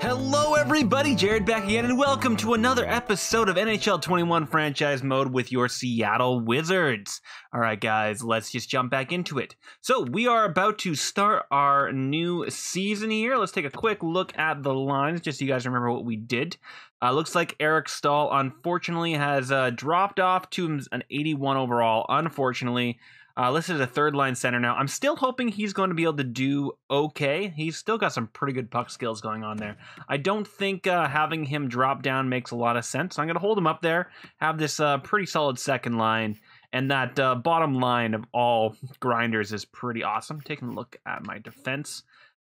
Hello everybody, Jared back again, and welcome to another episode of NHL 21 Franchise Mode with your Seattle Wizards. Alright guys, let's just jump back into it. So, we are about to start our new season here. Let's take a quick look at the lines, just so you guys remember what we did. Looks like Eric Staal, unfortunately, has dropped off to an 81 overall, unfortunately. Listed as a third-line center now. I'm still hoping he's going to be able to do okay. He's still got some pretty good puck skills going on there. I don't think having him drop down makes a lot of sense. I'm going to hold him up there, have this pretty solid second line, and that bottom line of all grinders is pretty awesome. Taking a look at my defense.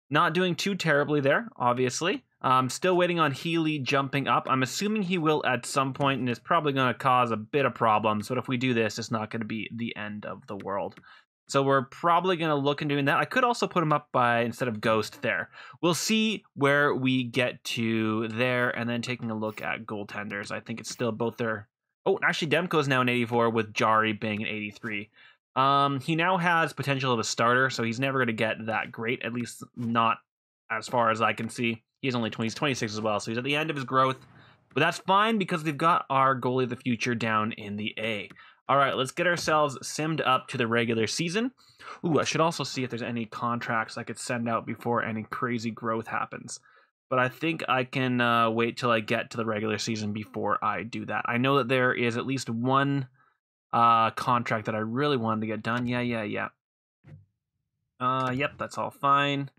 Not doing too terribly there, obviously. Still waiting on Healy jumping up. I'm assuming he will at some point, and it's probably going to cause a bit of problems. But if we do this, it's not going to be the end of the world. So we're probably going to look into doing that. I could also put him up by, instead of Ghost there. We'll see where we get to there, and then taking a look at goaltenders. I think it's still both there. Oh, actually, Demko's now an 84 with Jari being an 83. He now has potential of a starter, so he's never going to get that great, at least not as far as I can see. He's only 20, he's 26 as well, so he's at the end of his growth. But that's fine because we've got our goalie of the future down in the A. All right, let's get ourselves simmed up to the regular season. Ooh, I should also see if there's any contracts I could send out before any crazy growth happens. But I think I can wait till I get to the regular season before I do that. I know that there is at least one contract that I really wanted to get done. Yeah. Yep, that's all fine.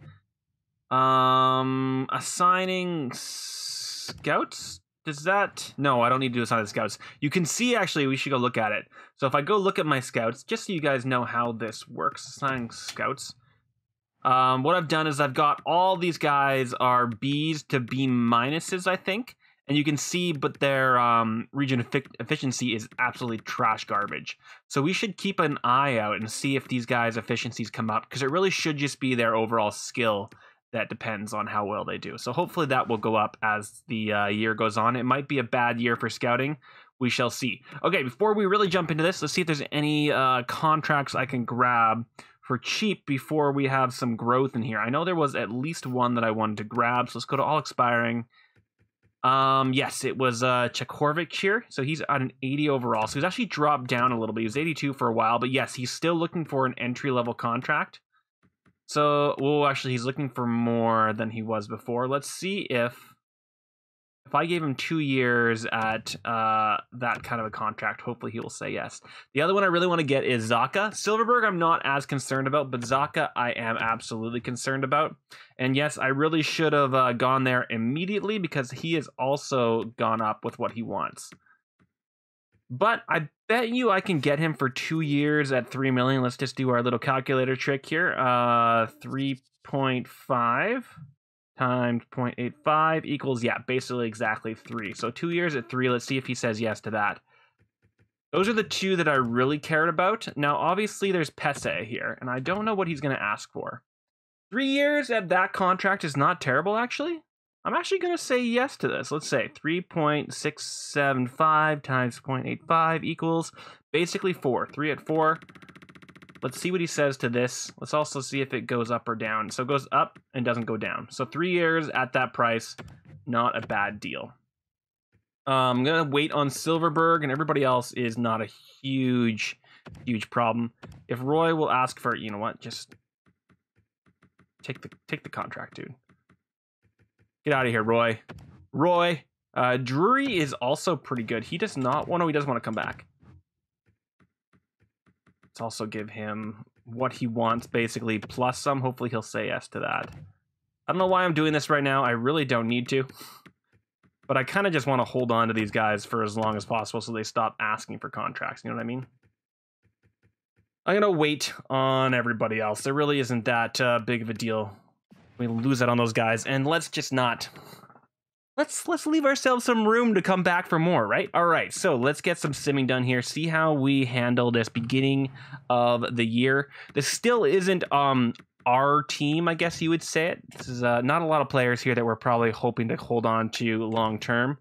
Assigning scouts? Does that... No, I don't need to assign the scouts. You can see, actually, we should go look at it. So if I go look at my scouts, just so you guys know how this works, assigning scouts. What I've done is I've got all these guys are Bs to B minuses, I think. And you can see, but their region efficiency is absolutely trash garbage. So we should keep an eye out and see if these guys' efficiencies come up, because it really should just be their overall skill that depends on how well they do. So hopefully that will go up as the year goes on. It might be a bad year for scouting. We shall see. Okay, before we really jump into this, let's see if there's any contracts I can grab for cheap before we have some growth in here. I know there was at least one that I wanted to grab, so let's go to all expiring. Yes, it was Chekhovic here. So he's at an 80 overall. So he's actually dropped down a little bit. He was 82 for a while, but yes, he's still looking for an entry-level contract. So, well, actually, he's looking for more than he was before. Let's see if I gave him 2 years at that kind of a contract, hopefully he will say yes. The other one I really want to get is Zacha. Silverberg I'm not as concerned about, but Zacha I am absolutely concerned about. And yes, I really should have gone there immediately because he has also gone up with what he wants. But I bet you I can get him for 2 years at $3 million. Let's just do our little calculator trick here. 3.5 times 0.85 equals, yeah, basically exactly 3. So 2 years at 3. Let's see if he says yes to that. Those are the two that I really cared about. Now, obviously, there's Pese here, and I don't know what he's going to ask for. 3 years at that contract is not terrible, actually. I'm actually going to say yes to this. Let's say 3.675 times 0.85 equals basically 4. 3 at 4. Let's see what he says to this. Let's also see if it goes up or down. So it goes up and doesn't go down. So 3 years at that price, not a bad deal. I'm going to wait on Silverberg, and everybody else is not a huge problem. If Roy will ask for, you know what, just take the contract, dude. Get out of here, Roy. Roy. Drury is also pretty good. He does not... Well, no, he doesn't want to come back. Let's also give him what he wants, basically, plus some. Hopefully he'll say yes to that. I don't know why I'm doing this right now. I really don't need to. But I kind of just want to hold on to these guys for as long as possible so they stop asking for contracts. You know what I mean? I'm going to wait on everybody else. There really isn't that big of a deal. We lose out on those guys, and let's just not... Let's leave ourselves some room to come back for more, right? All right, so let's get some simming done here. See how we handle this beginning of the year. This still isn't our team, I guess you would say it. This is not a lot of players here that we're probably hoping to hold on to long term,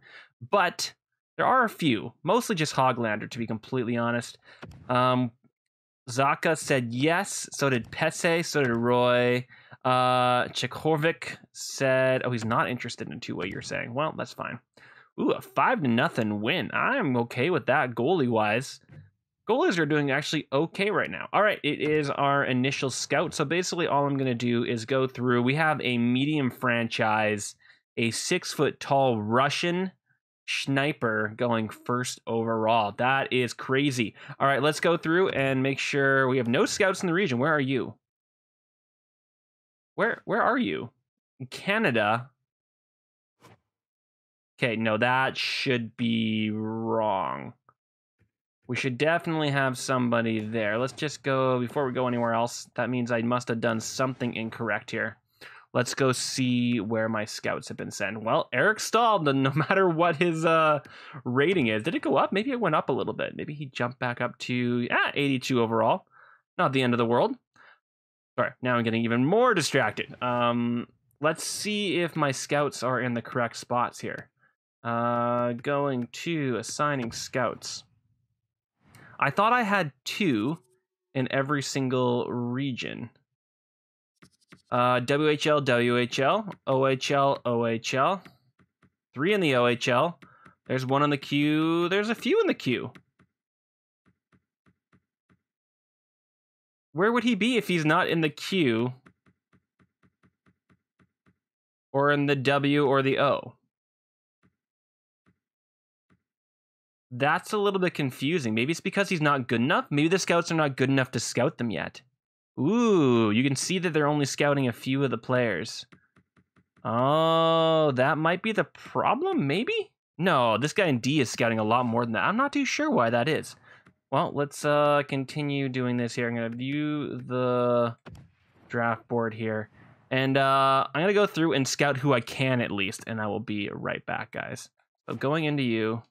but there are a few, mostly just Hoglander, to be completely honest. Zaka said yes. So did Pese. So did Roy. Chekhovic said, oh, he's not interested in two-way, you're saying. Well, that's fine. Ooh, a 5-0 win. I'm okay with that goalie-wise. Goalies are doing actually okay right now. All right, it is our initial scout. So basically all I'm going to do is go through. We have a medium franchise, a 6-foot-tall Russian sniper going first overall. That is crazy. All right, let's go through and make sure we have no scouts in the region. Where are you? Where are you? In Canada. Okay, no, that should be wrong. We should definitely have somebody there. Let's just go, before we go anywhere else, that means I must have done something incorrect here. Let's go see where my scouts have been sent. Well, Eric Stahl, no matter what his rating is, did it go up? Maybe it went up a little bit. Maybe he jumped back up to 82 overall. Not the end of the world. Sorry, now I'm getting even more distracted. Let's see if my scouts are in the correct spots here. Going to assigning scouts. I thought I had 2 in every single region. WHL, WHL, OHL, OHL. 3 in the OHL. There's 1 in the queue. There's a few in the queue. Where would he be if he's not in the queue? Or in the W or the O? That's a little bit confusing. Maybe it's because he's not good enough. Maybe the scouts are not good enough to scout them yet. Ooh, you can see that they're only scouting a few of the players. Oh, that might be the problem, maybe? No, this guy in D is scouting a lot more than that. I'm not too sure why that is. Well, let's continue doing this here. I'm going to view the draft board here. And I'm going to go through and scout who I can at least. And I will be right back, guys. So going into you.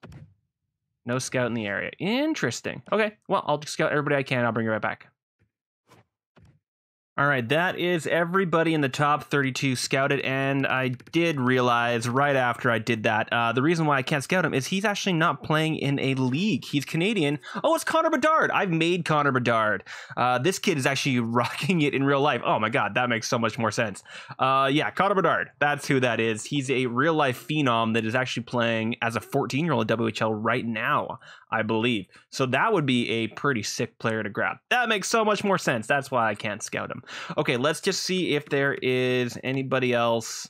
No scout in the area. Interesting. Okay, well, I'll just scout everybody I can. I'll bring you right back. All right, that is everybody in the top 32 scouted, and I did realize right after I did that, the reason why I can't scout him is he's actually not playing in a league. He's Canadian. Oh, it's Connor Bedard. I've made Connor Bedard. This kid is actually rocking it in real life. Oh my God, that makes so much more sense. Yeah, Connor Bedard. That's who that is. He's a real life phenom that is actually playing as a 14-year-old WHL right now, I believe. So that would be a pretty sick player to grab. That makes so much more sense. That's why I can't scout him. Okay, let's just see if there is anybody else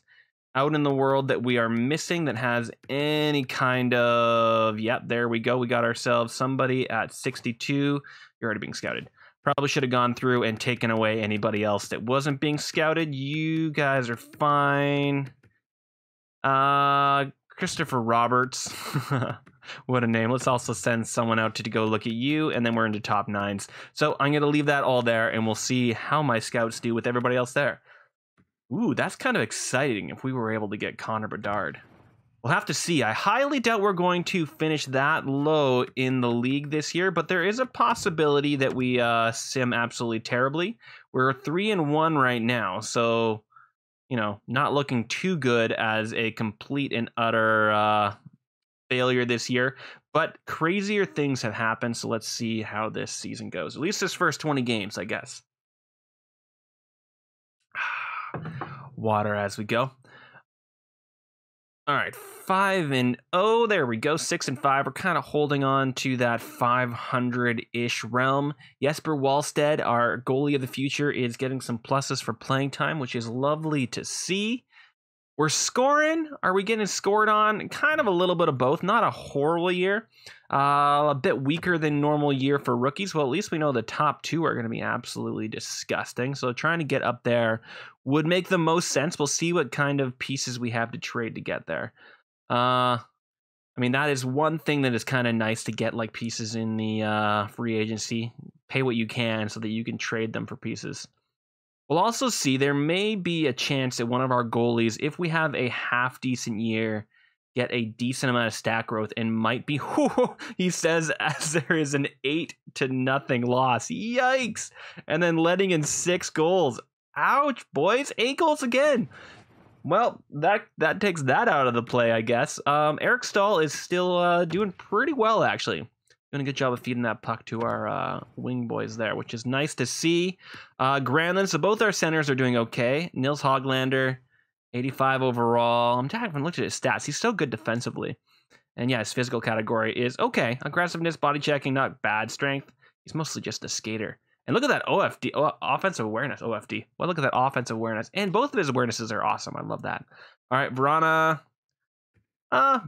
out in the world that we are missing that has any kind of... Yep, there we go. We got ourselves somebody at 62. You're already being scouted. Probably should have gone through and taken away anybody else that wasn't being scouted. You guys are fine. Christopher Roberts. What a name. Let's also send someone out to go look at you, and then we're into top 9s. So I'm going to leave that all there, and we'll see how my scouts do with everybody else there. Ooh, that's kind of exciting if we were able to get Connor Bedard. We'll have to see. I highly doubt we're going to finish that low in the league this year, but there is a possibility that we sim absolutely terribly. We're 3-1 right now, so, you know, not looking too good as a complete and utter... failure this year, but crazier things have happened, so let's see how this season goes. At least this first 20 games, I guess. Water as we go. All right, 5-0. There we go. 6-5. We're kind of holding on to that 500-ish realm. Jesper Wallstedt, our goalie of the future, is getting some pluses for playing time, which is lovely to see. We're scoring. Are we getting scored on? Kind of a little bit of both. Not a horrible year. A bit weaker than normal year for rookies. Well, at least we know the top 2 are going to be absolutely disgusting. So trying to get up there would make the most sense. We'll see what kind of pieces we have to trade to get there. I mean, that is one thing that is kind of nice to get, like pieces in the free agency. Pay what you can so that you can trade them for pieces. We'll also see there may be a chance that one of our goalies, if we have a half-decent year, get a decent amount of stat growth and might be, he says, as there is an 8-0 loss. Yikes! And then letting in 6 goals. Ouch, boys. 8 goals again. Well, that takes that out of the play, I guess. Eric Stahl is still doing pretty well, actually. Doing a good job of feeding that puck to our wing boys there, which is nice to see. Granlund, so both our centers are doing okay. Nils Hoglander, 85 overall. I haven't looked at his stats. He's still good defensively. And yeah, his physical category is okay. Aggressiveness, body checking, not bad. Strength, he's mostly just a skater. And look at that OFD, offensive awareness, OFD. Well, look at that offensive awareness. And both of his awarenesses are awesome. I love that. All right, Verana.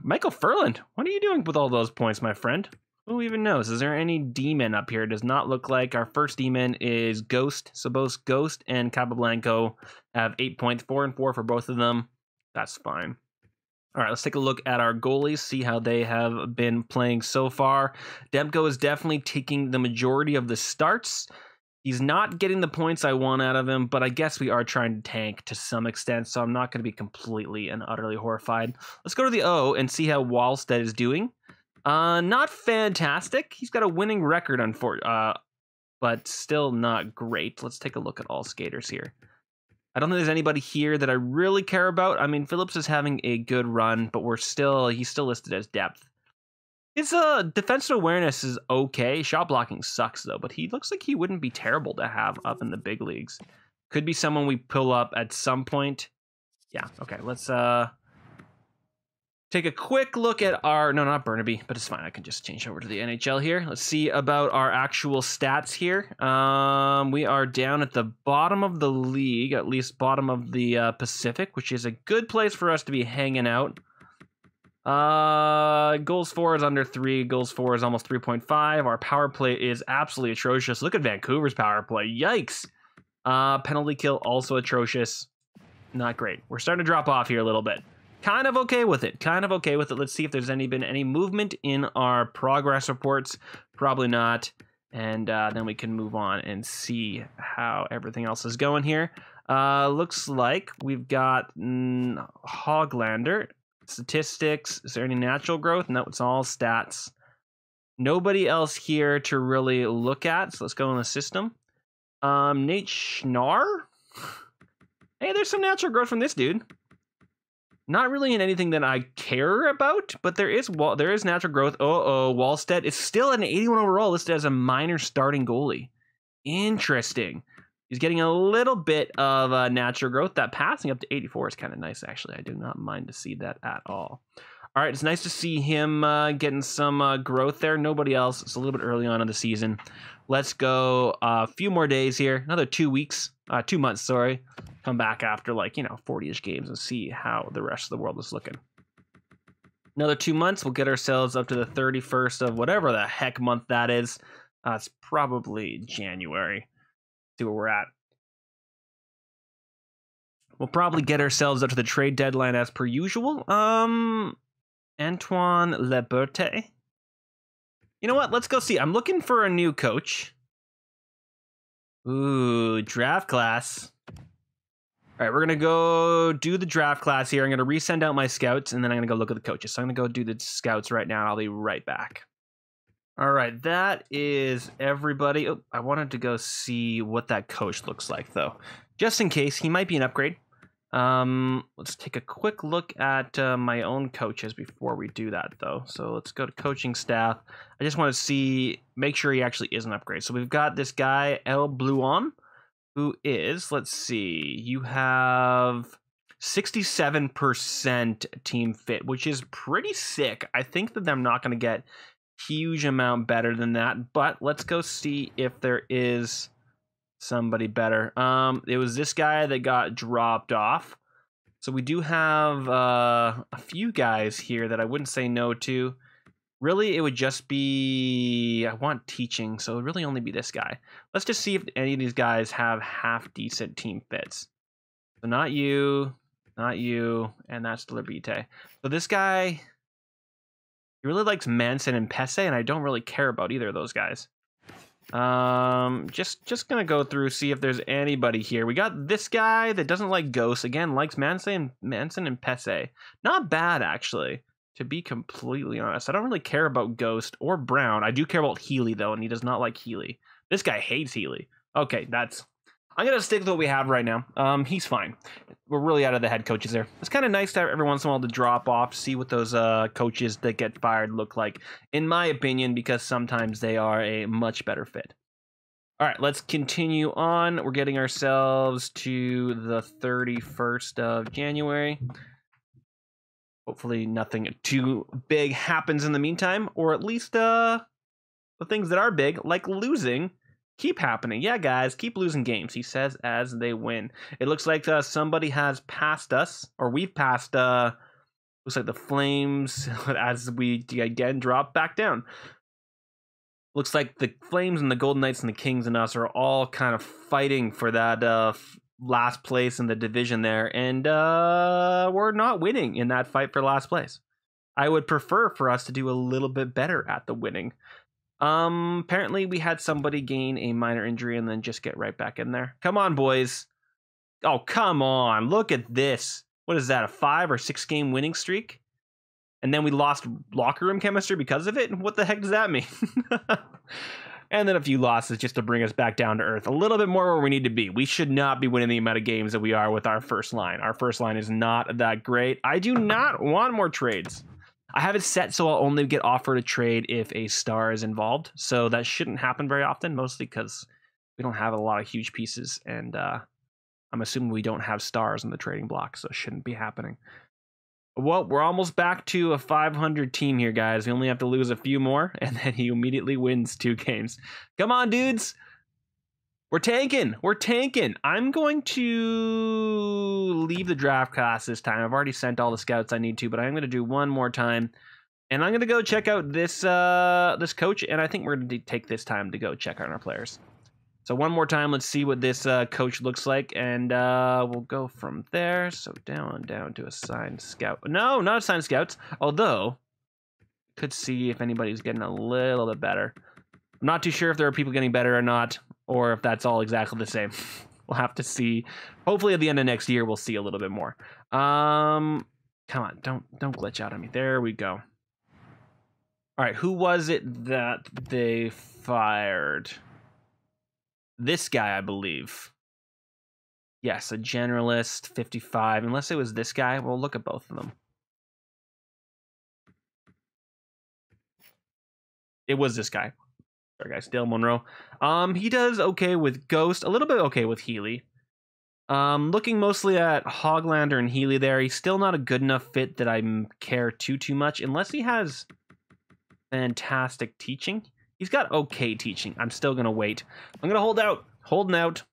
Michael Furland, what are you doing with all those points, my friend? Who even knows? Is there any D-men up here? It does not look like. Our first D-men is Ghost. So both Ghost and Capablanco have 8 points, 4 and 4 for both of them. That's fine. All right, let's take a look at our goalies, see how they have been playing so far. Demko is definitely taking the majority of the starts. He's not getting the points I want out of him, but I guess we are trying to tank to some extent, so I'm not going to be completely and utterly horrified. Let's go to the O and see how Wallstead is doing. Not fantastic. He's got a winning record, but still not great. Let's take a look at all skaters here. I don't think there's anybody here that I really care about. I mean, Phillips is having a good run, but he's still listed as depth. His defensive awareness is okay. Shot blocking sucks, though, but he looks like he wouldn't be terrible to have up in the big leagues. Could be someone we pull up at some point. Yeah, okay, let's take a quick look at our... No, not Burnaby, but it's fine. I can just change over to the NHL here. Let's see about our actual stats here. We are down at the bottom of the league, at least bottom of the Pacific, which is a good place for us to be hanging out. Goals for is under 3. Goals for is almost 3.5. Our power play is absolutely atrocious. Look at Vancouver's power play. Yikes. Penalty kill also atrocious. Not great. We're starting to drop off here a little bit. Kind of okay with it. Let's see if there's been any movement in our progress reports. Probably not. And then we can move on and see how everything else is going here. Looks like we've got Hoglander. Statistics. Is there any natural growth? No, it's all stats. Nobody else here to really look at. So let's go in the system. Nate Schnarr. Hey, there's some natural growth from this dude. Not really in anything that I care about, but there is natural growth. Wallstead is still an 81 overall, listed as a minor starting goalie. Interesting. He's getting a little bit of natural growth. That passing up to 84 is kind of nice, actually. I do not mind to see that at all. All right, it's nice to see him getting some growth there. Nobody else. It's a little bit early on in the season. Let's go a few more days here. Another 2 weeks. 2 months, sorry. Come back after 40-ish games and see how the rest of the world is looking. Another 2 months, we'll get ourselves up to the 31st of whatever the heck month that is. It's probably January. See where we're at. We'll probably get ourselves up to the trade deadline as per usual. Antoine Leberte. You know what? Let's go see. I'm looking for a new coach. Ooh, draft class. All right, we're going to go do the draft class here. I'm going to resend out my scouts, and then I'm going to go look at the coaches. So I'm going to go do the scouts right now. I'll be right back. All right, that is everybody. Oh, I wanted to go see what that coach looks like, though. Just in case, he might be an upgrade. Let's take a quick look at my own coaches before we do that, though. So let's go to coaching staff. I just want to make sure he actually is an upgrade. So we've got this guy, El Bluon, who is, let's see, you have 67% team fit, which is pretty sick. I think that I'm not going to get huge amount better than that, but let's go see if there is somebody better. It was this guy that got dropped off. So we do have a few guys here that I wouldn't say no to. Really, it would just be, I want teaching, so it would really only be this guy. Let's just see if any of these guys have half decent team fits. So not you, and that's Labite. So this guy, he really likes Manson and Pesse, and I don't really care about either of those guys. Just gonna go through, see if there's anybody here. We got this guy that doesn't like ghosts. Again, likes Manson and Pesse. Not bad, actually, to be completely honest. I don't really care about Ghost or Brown. I do care about Healy, though, and he does not like Healy. This guy hates Healy. Okay, that's I'm going to stick with what we have right now. He's fine. We're really out of the head coaches there. It's kind of nice to have every once in a while to drop off, see what those coaches that get fired look like, in my opinion, because sometimes they are a much better fit. All right, let's continue on. We're getting ourselves to the 31st of January. Hopefully nothing too big happens in the meantime, or at least the things that are big, like losing, keep happening. Yeah, guys, keep losing games, he says as they win. It looks like somebody has passed us, or we've passed, looks like the Flames as we again drop back down. Looks like the Flames and the Golden Knights and the Kings and us are all kind of fighting for that last place in the division there, and we're not winning in that fight for last place. I would prefer for us to do a little bit better at the winning. Apparently we had somebody gain a minor injury and then just get right back in there. Come on, boys. Oh, come on. Look at this. What is that, a 5 or 6 game winning streak? And then we lost locker room chemistry because of it? What the heck does that mean? And then a few losses just to bring us back down to earth. A little bit more where we need to be. We should not be winning the amount of games that we are with our first line. Our first line is not that great. I do not want more trades. I have it set so I'll only get offered a trade if a star is involved. So that shouldn't happen very often, mostly because we don't have a lot of huge pieces. And I'm assuming we don't have stars in the trading block, so it shouldn't be happening. Well, we're almost back to a 500 team here, guys. We only have to lose a few more, and then he immediately wins 2 games. Come on, dudes. We're tanking. We're tanking. I'm going to leave the draft class this time. I've already sent all the scouts I need to, but I'm going to do one more time. And I'm going to go check out this this coach, and I think we're going to take this time to go check out our players. So one more time, let's see what this coach looks like, and we'll go from there. So down to assigned scout. No, not assigned scouts, although could see if anybody's getting a little bit better. I'm not too sure if there are people getting better or not, or if that's all exactly the same. We'll have to see. Hopefully at the end of next year, we'll see a little bit more. Come on, don't glitch out on me. There we go. All right, who was it that they fired? This guy, I believe. Yes, a generalist, 55. Unless it was this guy, we'll look at both of them. It was this guy. Sorry, guys. Dale Monroe. He does okay with Ghost, a little bit okay with Healy. Looking mostly at Hoglander and Healy there. He's still not a good enough fit that I care too much, unless he has fantastic teaching. He's got okay teaching. I'm still going to wait. I'm going to hold out. Holding out.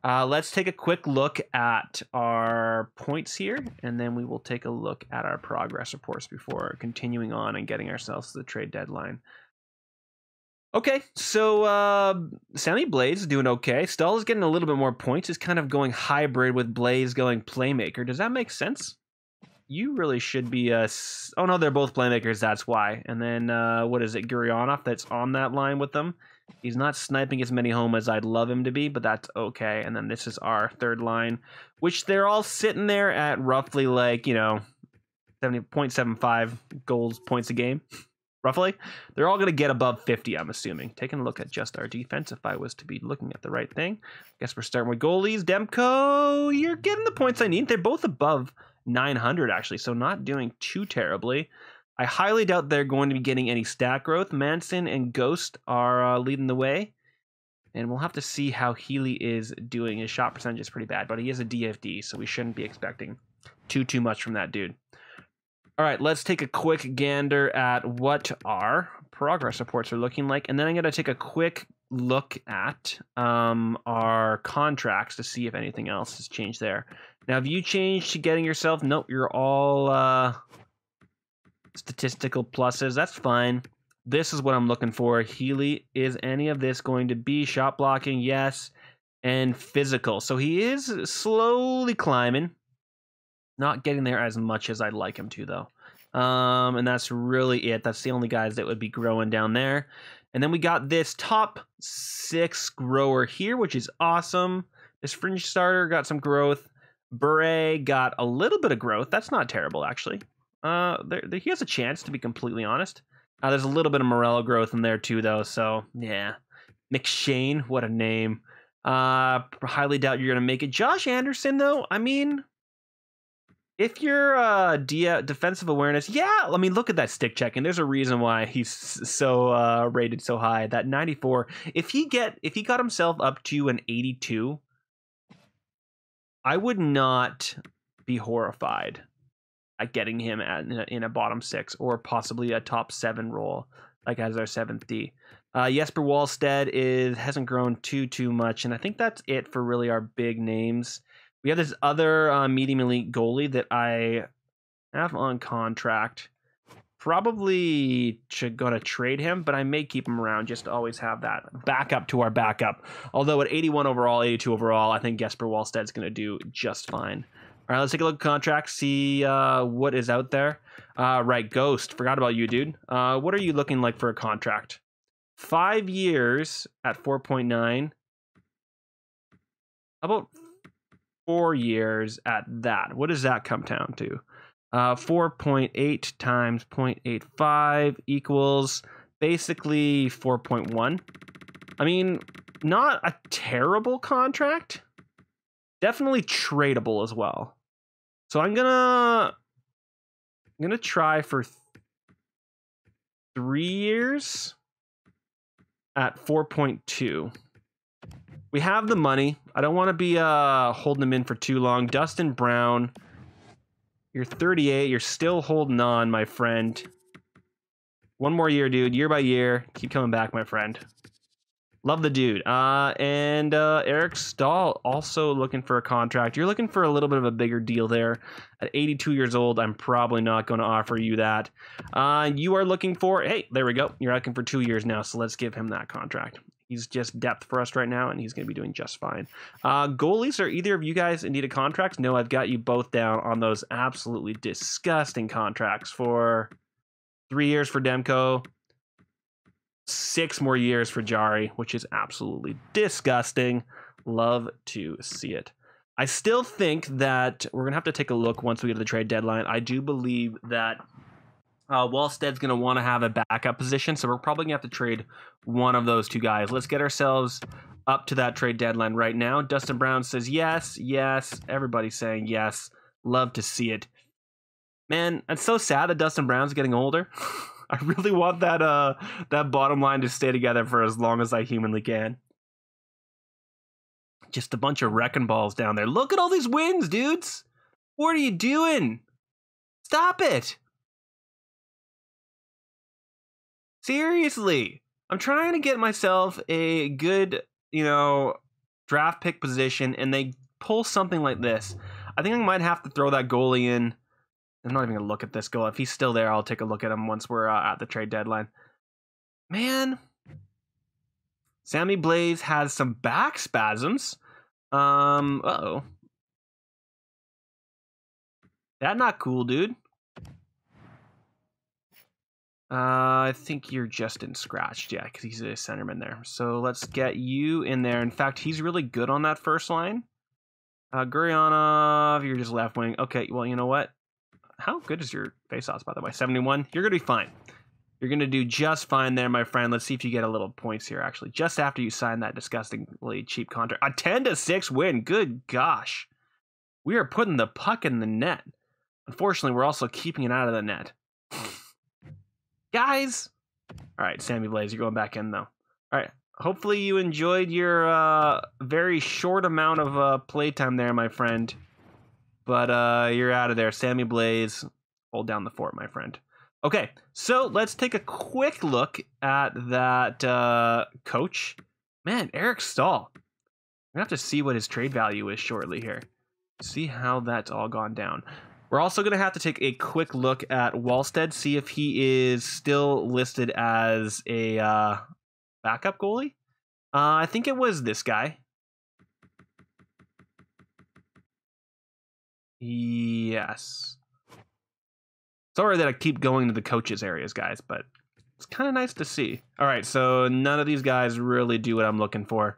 Let's take a quick look at our points here, and then we will take a look at our progress reports before continuing on and getting ourselves to the trade deadline. Okay, so Sammy Blaze is doing okay. Stahl is getting a little bit more points. He's kind of going hybrid with Blaze going playmaker. Does that make sense? You really should be oh no, they're both playmakers, that's why. And then what is it, Gurionov that's on that line with them? He's not sniping as many home as I'd love him to be, but that's okay. And then this is our third line, which they're all sitting there at roughly like, you know, 70.75 goals points a game. Roughly. They're all going to get above 50, I'm assuming. Taking a look at just our defense, if I was to be looking at the right thing. Guess we're starting with goalies. Demko, you're getting the points I need. They're both above 900, actually, so not doing too terribly. I highly doubt they're going to be getting any stat growth. Manson and Ghost are leading the way. And we'll have to see how Healy is doing. His shot percentage is pretty bad, but he is a DFD, so we shouldn't be expecting too much from that dude. All right, let's take a quick gander at what our progress reports are looking like. And then I'm going to take a quick look at our contracts to see if anything else has changed there. Now, have you changed to getting yourself? Nope, you're all statistical pluses. That's fine. This is what I'm looking for. Healy, is any of this going to be shot blocking? Yes. And physical. So he is slowly climbing. Not getting there as much as I'd like him to, though. And that's really it. That's the only guys that would be growing down there. And then we got this top 6 grower here, which is awesome. This fringe starter got some growth. Bure got a little bit of growth. That's not terrible, actually. He has a chance, to be completely honest. There's a little bit of Morello growth in there, too, though. So, yeah. McShane, what a name. Highly doubt you're going to make it. Josh Anderson, though, I mean, if you're defensive awareness, yeah, I mean, look at that stick check, and there's a reason why he's so rated so high. That 94. If he got himself up to an 82, I would not be horrified at getting him in a bottom 6 or possibly a top 7 role, like as our 7th D. Jesper Wallstedt hasn't grown too much, and I think that's it for really our big names. We have this other medium elite goalie that I have on contract. Probably should go to trade him, but I may keep him around just to always have that backup to our backup. Although at 81 overall, 82 overall, I think Jesper Wallstedt's going to do just fine. All right, let's take a look at contracts, see what is out there. Right, Ghost, forgot about you, dude. What are you looking like for a contract? 5 years at 4.9. How about 4 years at that? What does that come down to? 4.8 times 0.85 equals basically 4.1. I mean, not a terrible contract. Definitely tradable as well. So I'm gonna try for 3 years at 4.2. We have the money. I don't want to be holding them in for too long. Dustin Brown, you're 38. You're still holding on, my friend. 1 more year, dude. Year by year. Keep coming back, my friend. Love the dude. And Eric Stahl, also looking for a contract. You're looking for a little bit of a bigger deal there. At 82 years old, I'm probably not going to offer you that. You are looking for, hey, there we go. You're looking for 2 years now, so let's give him that contract. He's just depth for us right now, and he's going to be doing just fine. Goalies, are either of you guys in need of contracts? No, I've got you both down on those absolutely disgusting contracts for 3 years for Demko, 6 more years for Jari, which is absolutely disgusting. Love to see it. I still think that we're going to have to take a look once we get to the trade deadline. I do believe that Wallstedt's going to want to have a backup position, so we're probably going to have to trade one of those 2 guys. Let's get ourselves up to that trade deadline right now. Dustin Brown says yes, yes. Everybody's saying yes. Love to see it. Man, it's so sad that Dustin Brown's getting older. I really want that bottom line to stay together for as long as I humanly can. Just a bunch of wrecking balls down there. Look at all these wins, dudes. What are you doing? Stop it. Seriously. I'm trying to get myself a good, draft pick position, and they pull something like this. I think I might have to throw that goalie in. I'm not even going to look at this goal. If he's still there, I'll take a look at him once we're at the trade deadline. Man. Sammy Blaze has some back spasms. Uh-oh. That not cool, dude. I think you're just in scratched, yeah, because he's a centerman there. So let's get you in there. In fact, he's really good on that first line. Guryanov, you're just left wing. Okay, well, you know what? How good is your faceoffs, by the way? 71? You're going to be fine. You're going to do just fine there, my friend. Let's see if you get a little points here, actually. Just after you sign that disgustingly cheap contract. A 10-6 win. Good gosh. We are putting the puck in the net. Unfortunately, we're also keeping it out of the net. Guys. All right, Sammy Blaze, you're going back in, though. All right. Hopefully you enjoyed your very short amount of playtime there, my friend. But you're out of there. Sammy Blaze, hold down the fort, my friend. Okay, so let's take a quick look at that coach. Man, Eric Stahl. We're going to have to see what his trade value is shortly here. See how that's all gone down. We're also going to have to take a quick look at Wallstedt, see if he is still listed as a backup goalie. I think it was this guy. Yes. Sorry that I keep going to the coaches areas, guys, but it's kind of nice to see. All right, so none of these guys really do what I'm looking for.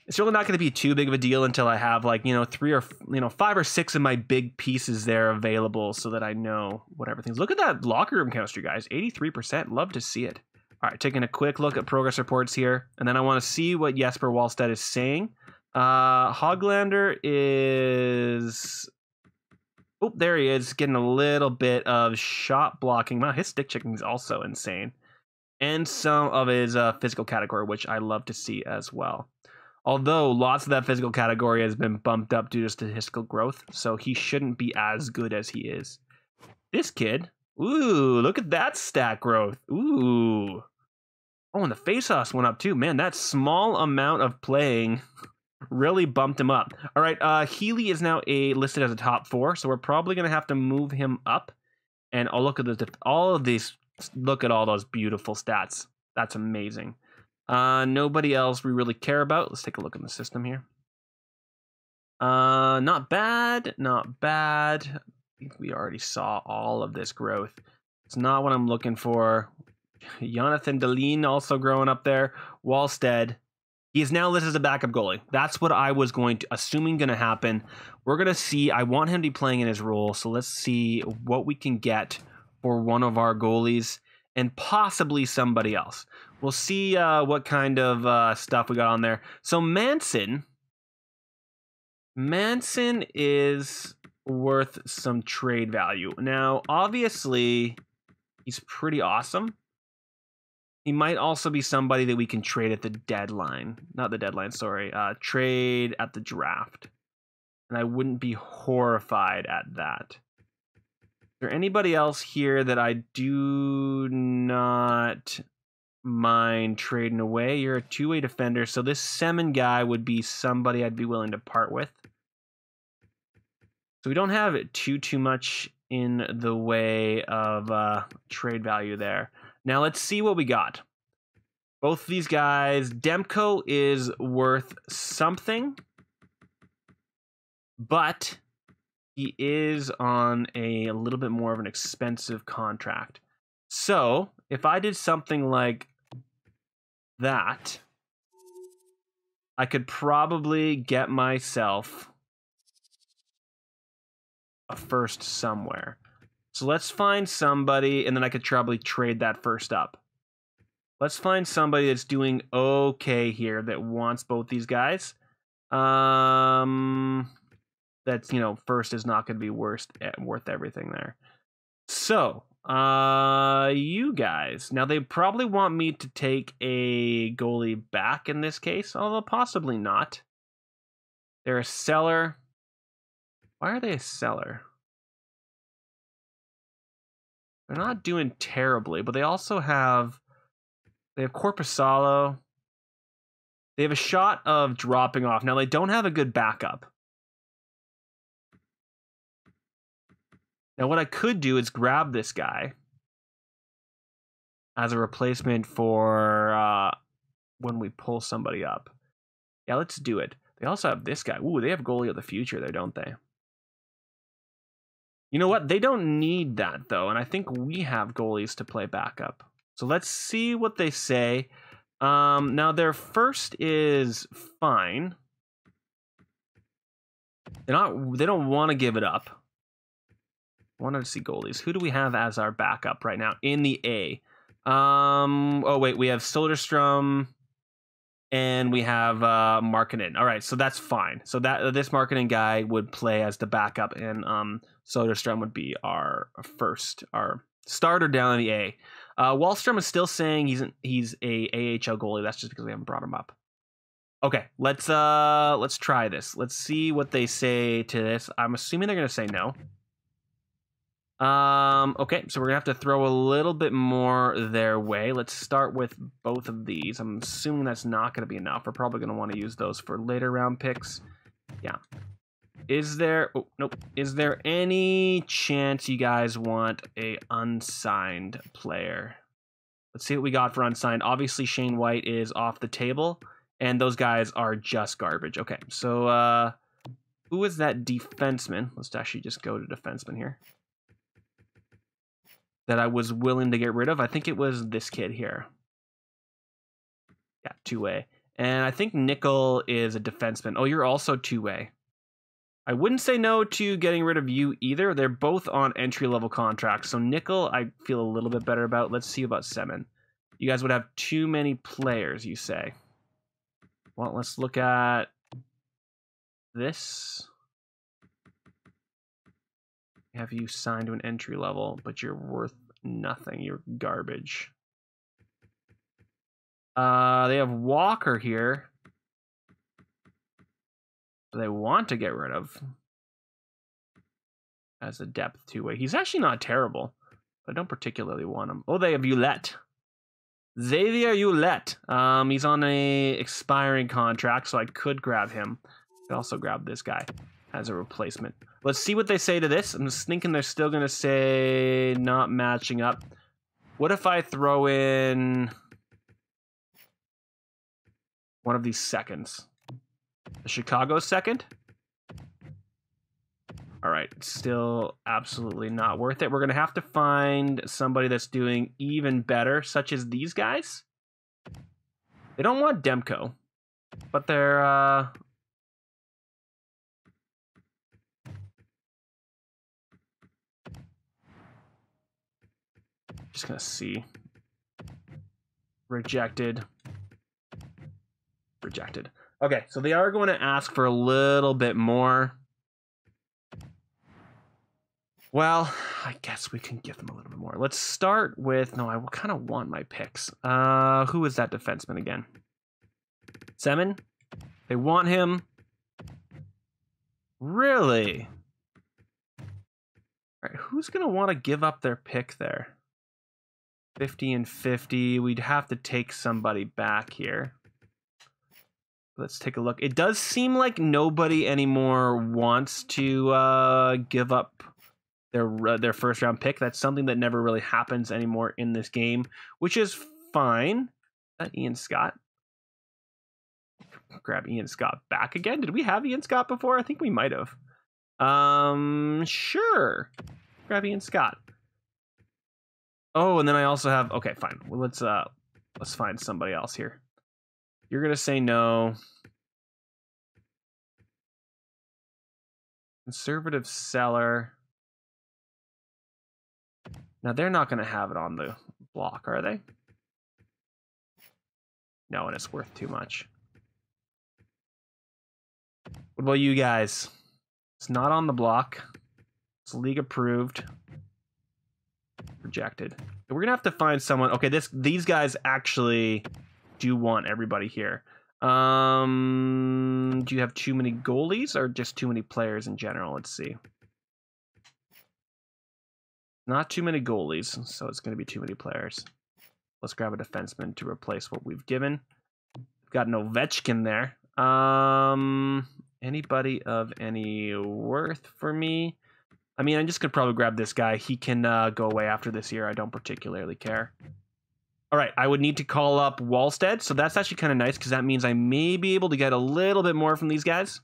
It's really not going to be too big of a deal until I have 3 or 5 or 6 of my big pieces there available so that I know what everything's. Look at that locker room chemistry, guys. 83%. Love to see it. All right, taking a quick look at progress reports here, and then I want to see what Jesper Wallstedt is saying. Hoglander is... Oh, there he is, getting a little bit of shot blocking. Wow, his stick checking is also insane. And some of his physical category, which I love to see as well. Although lots of that physical category has been bumped up due to statistical growth, so he shouldn't be as good as he is. This kid, ooh, look at that stat growth. Ooh. Oh, and the faceoffs went up too. Man, that small amount of playing really bumped him up. All right, Healy is now listed as a top 4, so we're probably going to have to move him up. And I'll look at all of these. Look at all those beautiful stats. That's amazing. Nobody else we really care about. Let's take a look in the system here. Not bad, not bad. I think we already saw all of this growth. It's not what I'm looking for. Jonathan Dahlin also growing up there. Wallstedt. He is now listed as a backup goalie. That's what I was assuming going to happen. We're going to see. I want him to be playing in his role. So let's see what we can get for one of our goalies and possibly somebody else. We'll see what kind of stuff we got on there. So Manson is worth some trade value. Now, obviously, he's pretty awesome. He might also be somebody that we can trade at the deadline. Not the deadline, sorry. Trade at the draft. And I wouldn't be horrified at that. Is there anybody else here that I do not mind trading away? You're a two-way defender, so this Semin guy would be somebody I'd be willing to part with. So we don't have too much in the way of trade value there. Now let's see what we got. Both these guys, Demko is worth something, but he is on a little bit more of an expensive contract. So if I did something like that, I could probably get myself a first somewhere. So let's find somebody, and then I could probably trade that first up. Let's find somebody that's doing okay here that wants both these guys. That's, first is not going to be worth everything there. So, you guys. Now, they probably want me to take a goalie back in this case, although possibly not. They're a seller. Why are they a seller? They're not doing terribly, but they also have... They have Corpusalo. They have a shot of dropping off. Now, they don't have a good backup. Now, what I could do is grab this guy as a replacement for when we pull somebody up. Yeah, let's do it. They also have this guy. Ooh, they have goalie of the future there, don't they? You know what? They don't need that, though, and I think we have goalies to play backup. So let's see what they say. Now, their first is fine. They don't want to give it up. I wanted to see goalies. Who do we have as our backup right now in the A? Oh, wait. We have Soderstrom and we have Markkinen. All right, so that's fine. So this Markkinen guy would play as the backup, and Soderstrom would be our starter down in the A. Wallstrom is still saying he's a AHL goalie. That's just because we haven't brought him up. Okay, let's try this. Let's see what they say to this. I'm assuming they're gonna say no. Okay, so we're gonna have to throw a little bit more their way. Let's start with both of these. I'm assuming that's not gonna be enough. We're probably gonna want to use those for later round picks. Yeah. Is there... Oh, nope. Is there any chance you guys want a unsigned player? Let's see what we got for unsigned. Obviously, Shane White is off the table, and those guys are just garbage. Okay, so who is that defenseman? Let's actually just go to defenseman here. That I was willing to get rid of. I think it was this kid here. Yeah, two-way. And I think Nickel is a defenseman. Oh, you're also two-way. I wouldn't say no to getting rid of you either. They're both on entry-level contracts. So Nickel, I feel a little bit better about. Let's see about Semin. You guys would have too many players, you say. Well, let's look at this. Have you signed to an entry level, but you're worth nothing. You're garbage. They have Walker here. They want to get rid of as a depth two-way. He's actually not terrible. I don't particularly want him. Oh, they have Ouellette. Xavier Ouellette. He's on a expiring contract, so I could grab him. I could also grab this guy as a replacement. Let's see what they say to this. I'm just thinking they're still going to say not matching up. What if I throw in one of these seconds? The Chicago second? All right, still absolutely not worth it. We're going to have to find somebody that's doing even better, such as these guys. They don't want Demko, but they're... just going to see. Rejected. Rejected. Okay, so they are going to ask for a little bit more. Well, I guess we can give them a little bit more. Let's start with... No, I kind of want my picks. Who is that defenseman again? Semin? They want him. Really? All right, who's going to want to give up their pick there? 50 and 50. We'd have to take somebody back here. Let's take a look. It does seem like nobody anymore wants to give up their first round pick. That's something that never really happens anymore in this game, which is fine. Is that Ian Scott? Grab Ian Scott back again. Did we have Ian Scott before? I think we might have. Sure. Grab Ian Scott. Oh, and then I also have... Okay, fine. Well, let's find somebody else here. You're going to say no. Conservative seller. Now, they're not going to have it on the block, are they? No, and it's worth too much. What about you guys? It's not on the block. It's league approved. Rejected. We're going to have to find someone. Okay, these guys actually... do want everybody here. Do you have too many goalies or just too many players in general? Let's see. Not too many goalies, so it's going to be too many players. Let's grab a defenseman to replace what we've given. We've got an Ovechkin there. Anybody of any worth for me? I mean, I'm just going to probably grab this guy. He can go away after this year. I don't particularly care. All right, I would need to call up Wallstead, so that's actually kind of nice because that means I may be able to get a little bit more from these guys.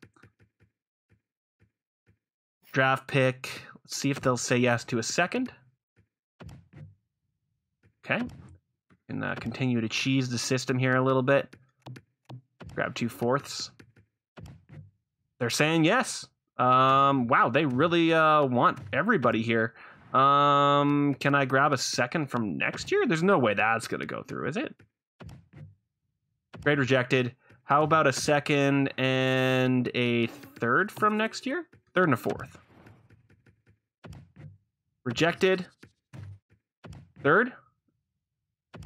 Draft pick. Let's see if they'll say yes to a second. Okay. And continue to cheese the system here a little bit. Grab 2/4. They're saying yes. Wow, they really want everybody here. Can I grab a second from next year? There's no way that's going to go through, is it? Grade rejected. How about a second and a third from next year? Third and a fourth. Rejected. Third.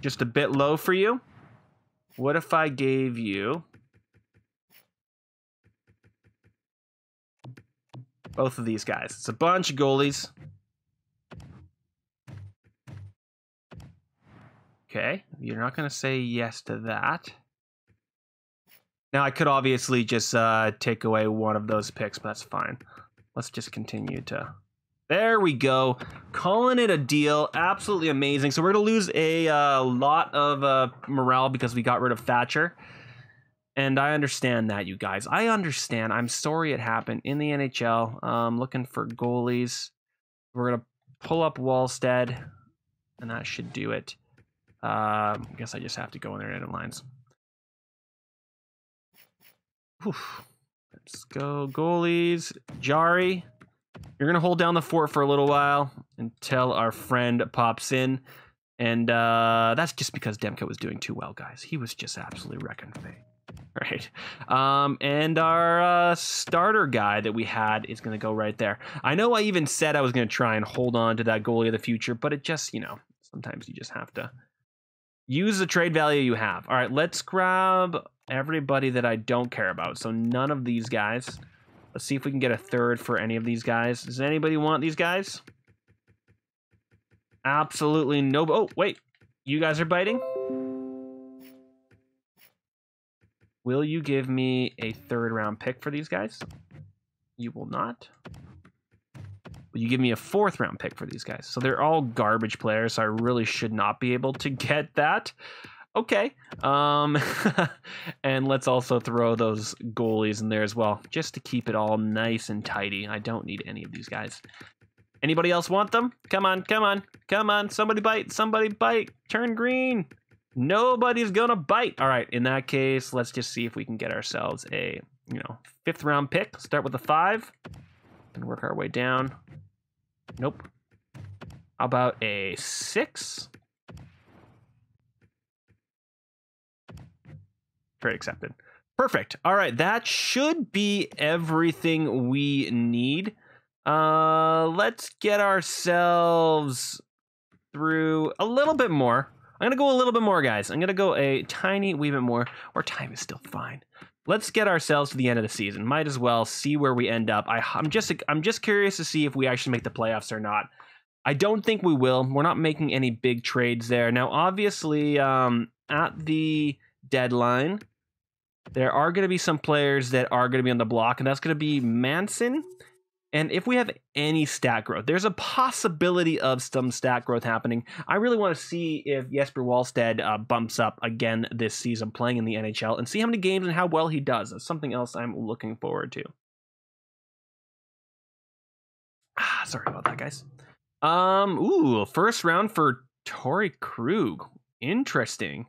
Just a bit low for you. What if I gave you both of these guys? It's a bunch of goalies. Okay, you're not going to say yes to that. Now, I could obviously just take away one of those picks, but that's fine. Let's just continue to... There we go. Calling it a deal. Absolutely amazing. So we're going to lose a lot of morale because we got rid of Thatcher. And I understand that, you guys. I understand. I'm sorry it happened in the NHL. Looking for goalies. We're going to pull up Wallstead, and that should do it. I guess I just have to go in there and edit lines. Whew. Let's go. Goalies. Jari. You're going to hold down the fort for a little while until our friend pops in. And that's just because Demko was doing too well, guys. He was just absolutely wrecking me. Right. And our starter guy that we had is going to go right there. I know I even said I was going to try and hold on to that goalie of the future, but it just, you know, sometimes you just have to use the trade value you have. All right, let's grab everybody that I don't care about. So none of these guys. Let's see if we can get a third for any of these guys. Does anybody want these guys? Absolutely no. Oh, wait. You guys are biting? Will you give me a third-round pick for these guys? You will not. Will you give me a fourth-round pick for these guys? So they're all garbage players, so I really should not be able to get that. Okay. And let's also throw those goalies in there as well, just to keep it all nice and tidy. I don't need any of these guys. Anybody else want them? Come on, come on, come on. Somebody bite, somebody bite. Turn green. Nobody's gonna bite. All right, in that case, let's just see if we can get ourselves a, you know, fifth-round pick. Start with a 5 and work our way down. Nope. How about a 6? Trade accepted. Perfect. All right, that should be everything we need. Let's get ourselves through a little bit more. I'm going to go a little bit more, guys. I'm going to go a tiny wee bit more. Or time is still fine. Let's get ourselves to the end of the season. Might as well see where we end up. I'm just curious to see if we actually make the playoffs or not. I don't think we will. We're not making any big trades there. Now, obviously, at the deadline, there are going to be some players that are going to be on the block, and that's going to be Manson. And if we have any stat growth, there's a possibility of some stat growth happening. I really want to see if Jesper Wallstedt bumps up again this season playing in the NHL and see how many games and how well he does. That's something else I'm looking forward to. Sorry about that, guys. Ooh, first round for Torrey Krug. Interesting.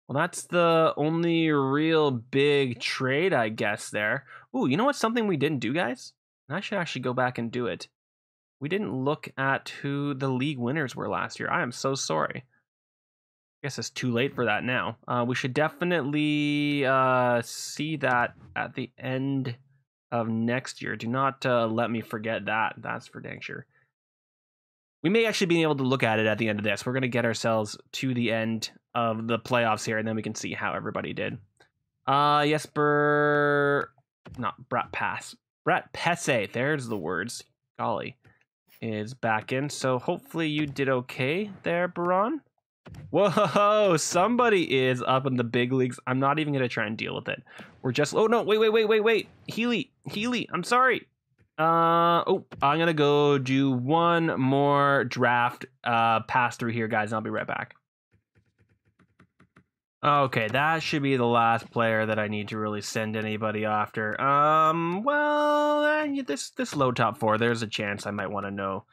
Well, that's the only real big trade, I guess, there. Ooh, you know what's something we didn't do, guys? I should actually go back and do it. We didn't look at who the league winners were last year. I am so sorry. I guess it's too late for that now. We should definitely see that at the end of next year. Do not let me forget that. That's for dang sure. We may actually be able to look at it at the end of this. We're going to get ourselves to the end of the playoffs here, and then we can see how everybody did. Jesper... Not Brett Pass. Brett Pesse. There's the words. Golly. Is back in. So hopefully you did okay there, Baron. Whoa, somebody is up in the big leagues. I'm not even going to try and deal with it. We're just... Oh, no. Wait. Healy. I'm sorry. I'm going to go do one more draft pass through here, guys, and I'll be right back. Okay, that should be the last player that I need to really send anybody after. This low top 4, there's a chance I might want to know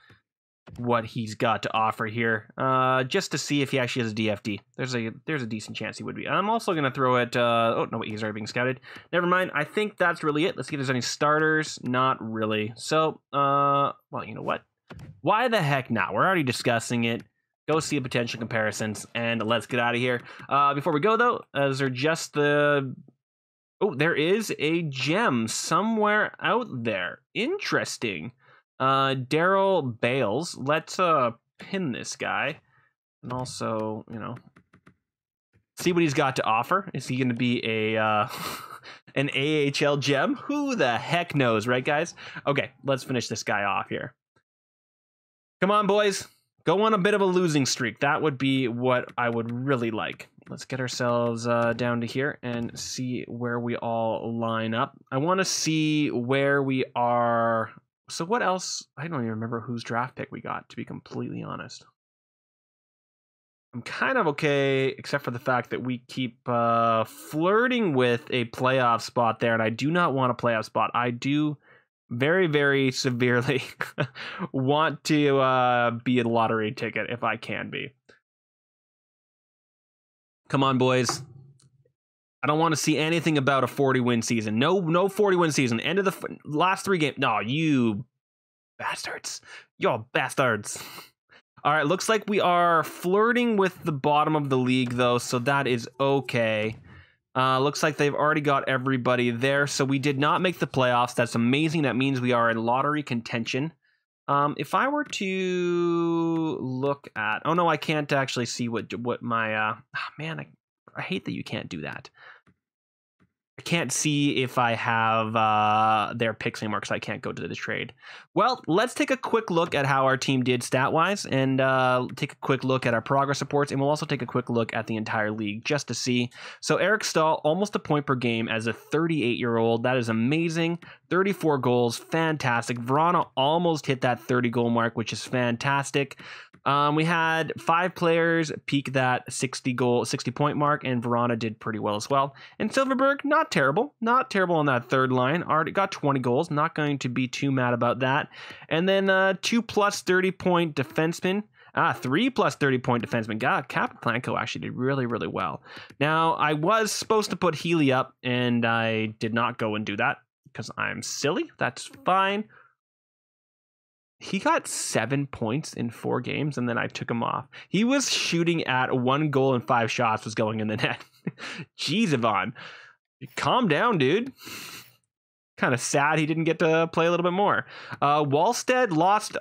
what he's got to offer here, just to see if he actually has a DFD. There's a decent chance he would be. I'm also going to throw it, oh, no, he's already being scouted. Never mind, I think that's really it. Let's see if there's any starters. Not really. So, well, you know what? Why the heck not? We're already discussing it. Go see potential comparisons, and let's get out of here. Before we go, though, is there just the... Oh, there is a gem somewhere out there. Interesting. Daryl Bales. Let's pin this guy. And also, you know, see what he's got to offer. Is he going to be a an AHL gem? Who the heck knows, right, guys? Okay, let's finish this guy off here. Come on, boys. Go on a bit of a losing streak. That would be what I would really like. Let's get ourselves down to here and see where we all line up. I want to see where we are. So what else? I don't even remember whose draft pick we got, to be completely honest. I'm kind of okay, except for the fact that we keep flirting with a playoff spot there, and I do not want a playoff spot. I do very, very severely want to be a lottery ticket if I can be. Come on, boys. I don't want to see anything about a 40-win season. No 40-win season. End of the last 3 games. No, you bastards. You're bastards. All right, looks like we are flirting with the bottom of the league, though, so that is okay. Looks like they've already got everybody there, so we did not make the playoffs. That's amazing. That means we are in lottery contention. If I were to look at... Oh, no, I can't actually see what my... man, I hate that you can't do that. I can't see if I have their picks anymore because I can't go to the trade. Well, let's take a quick look at how our team did stat-wise and take a quick look at our progress reports, and we'll also take a quick look at the entire league just to see. So Eric Stahl, almost a point per game as a 38-year-old. That is amazing. 34 goals, fantastic. Verona almost hit that 30-goal mark, which is fantastic. We had 5 players peak that 60-point mark, and Verona did pretty well as well. And Silverberg, not terrible on that third line. Already got 20 goals. Not going to be too mad about that. And then 2+ 30-point defensemen. 3+ 30-point defenseman. God, Kaplanko actually did really, really well. Now, I was supposed to put Healy up, and I did not go and do that because I'm silly. That's fine. He got 7 points in 4 games, and then I took him off. He was shooting at 1 goal and 5 shots was going in the net. Jeez, Yvonne. Calm down, dude. Kind of sad he didn't get to play a little bit more. Wallstead lost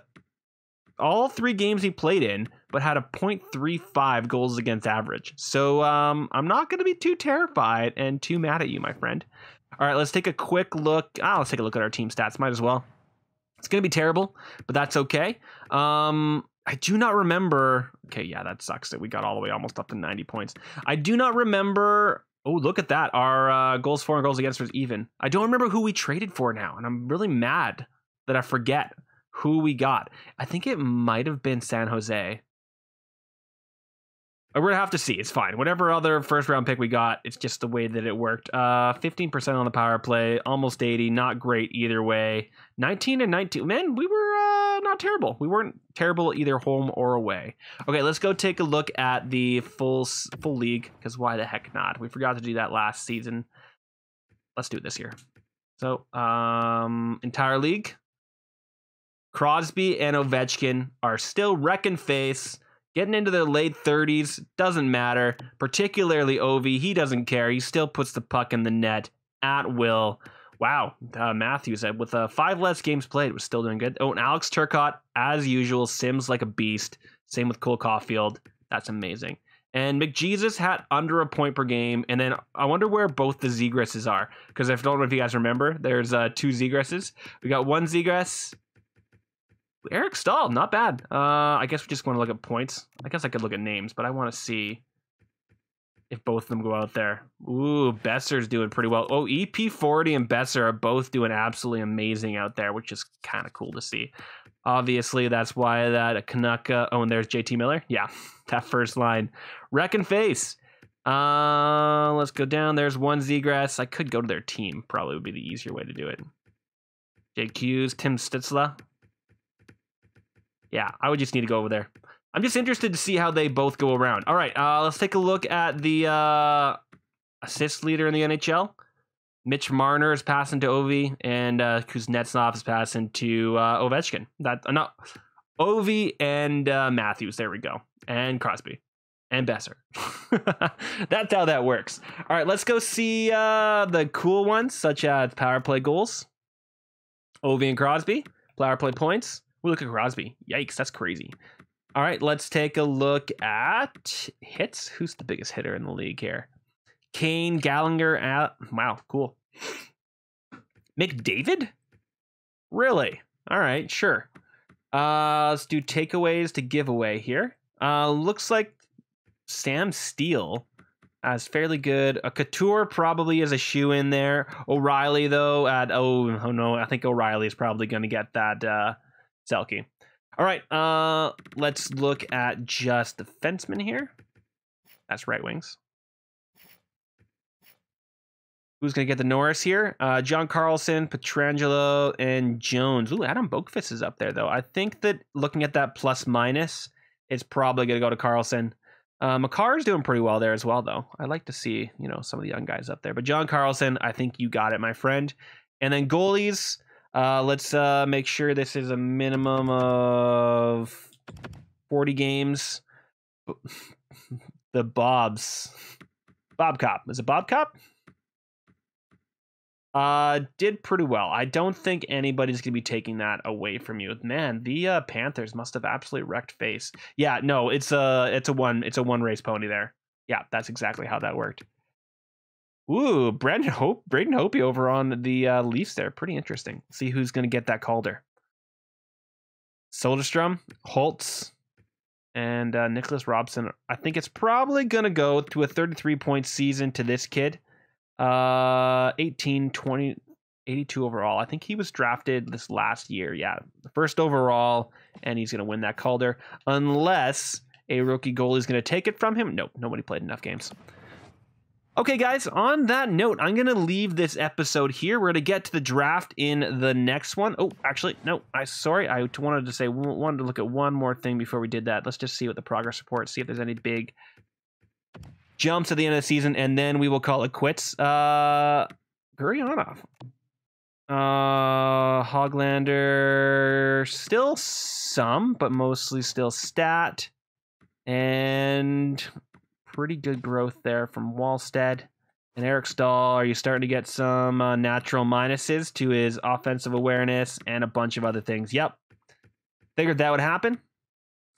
all 3 games he played in, but had a .35 goals against average. So I'm not going to be too terrified and too mad at you, my friend. All right, let's take a quick look. Let's take a look at our team stats. Might as well. It's going to be terrible, but that's okay. I do not remember. Okay, yeah, that sucks that we got all the way almost up to 90 points. I do not remember. Oh, look at that. Our goals for and goals against was even. I don't remember who we traded for now, and I'm really mad that I forget who we got. I think it might have been San Jose. We're going to have to see. It's fine. Whatever other first-round pick we got, it's just the way that it worked. 15% on the power play, almost 80. Not great either way. 19 and 19. Man, we were not terrible. We weren't terrible either home or away. Okay, let's go take a look at the full league, because why the heck not? We forgot to do that last season. Let's do it this year. So, entire league. Crosby and Ovechkin are still wrecking face. Getting into their late 30s, doesn't matter. Particularly Ovi, he doesn't care. He still puts the puck in the net at will. Wow, Matthews, with 5 less games played, was still doing good. Oh, and Alex Turcotte, as usual, sims like a beast. Same with Cole Caulfield. That's amazing. And McJesus had under a point per game. And then I wonder where both the Zegresses are. Because I don't know if you guys remember, there's 2 Zegresses. We got 1 Zegres. Eric Stahl, not bad. I guess we just want to look at points. I guess I could look at names, but I want to see if both of them go out there. Ooh, Besser's doing pretty well. Oh, EP40 and Besser are both doing absolutely amazing out there, which is kind of cool to see. Obviously, that's why that a Canuck... oh, and there's JT Miller. Yeah, that first line. Wreck and face. Let's go down. There's 1 Zegras. I could go to their team. Probably would be the easier way to do it. Jake Hughes, Tim Stützle. Yeah, I would just need to go over there. I'm just interested to see how they both go around. All right, let's take a look at the assist leader in the NHL. Mitch Marner is passing to Ovi, and Kuznetsov is passing to Ovechkin. No, Ovi and Matthews. There we go. And Crosby. And Besser. That's how that works. All right, let's go see the cool ones, such as power play goals. Ovi and Crosby. Power play points. We look at Crosby. Yikes, that's crazy. All right, let's take a look at hits. Who's the biggest hitter in the league here? Kane, Gallagher. Wow, cool. McDavid? Really? All right, sure. Let's do takeaways to giveaway here. Looks like Sam Steele is fairly good. A Couture probably is a shoe in there. O'Reilly, though, at oh no, I think O'Reilly is probably going to get that Selke. All right, let's look at just defensemen here. That's right wings. Who's going to get the Norris here? John Carlson, Pietrangelo, and Jones. Ooh, Adam Boqvist is up there, though. I think that looking at that plus-minus, it's probably going to go to Carlson. Makar's doing pretty well there as well, though. I'd like to see, some of the young guys up there. But John Carlson, I think you got it, my friend. And then goalies, let's make sure this is a minimum of 40 games. The Bobs. Bob Cop. Is it Bob Cop? Did pretty well. I don't think anybody's gonna be taking that away from you. Man, the Panthers must have absolutely wrecked face. Yeah, no, it's a one race pony there. Yeah, that's exactly how that worked. Ooh, Braden Hope over on the Leafs there. Pretty interesting. See who's gonna get that Calder. Soderstrom, Holtz, and Nicholas Robson. I think it's probably gonna go to a 33-point season to this kid. 18, 20, 82 overall. I think he was drafted this last year. Yeah, the first overall, and he's going to win that Calder unless a rookie goalie is going to take it from him. Nope, nobody played enough games. Okay, guys, on that note, I'm going to leave this episode here. We're going to get to the draft in the next one. Oh, actually, no, I wanted to look at one more thing before we did that. Let's just see what the progress report, see if there's any big jumps at the end of the season, and then we will call it quits. Gurionov. Hoglander, still some, but mostly still stat. And pretty good growth there from Wallstead. And Eric Stahl, are you starting to get some natural minuses to his offensive awareness and a bunch of other things? Yep. Figured that would happen.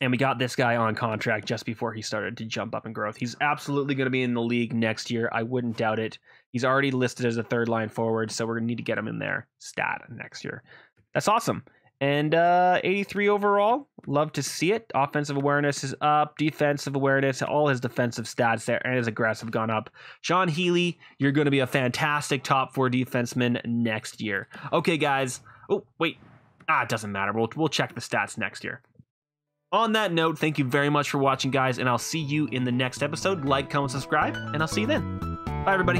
And we got this guy on contract just before he started to jump up in growth. He's absolutely going to be in the league next year. I wouldn't doubt it. He's already listed as a third line forward, so we're going to need to get him in there stat next year. That's awesome. And 83 overall. Love to see it. Offensive awareness is up. Defensive awareness, all his defensive stats there, and his aggressive gone up. Sean Healy, you're going to be a fantastic top 4 defenseman next year. Okay, guys. Oh, wait. It doesn't matter. We'll check the stats next year. On that note, thank you very much for watching, guys, and I'll see you in the next episode. Like, comment, subscribe, and I'll see you then. Bye, everybody.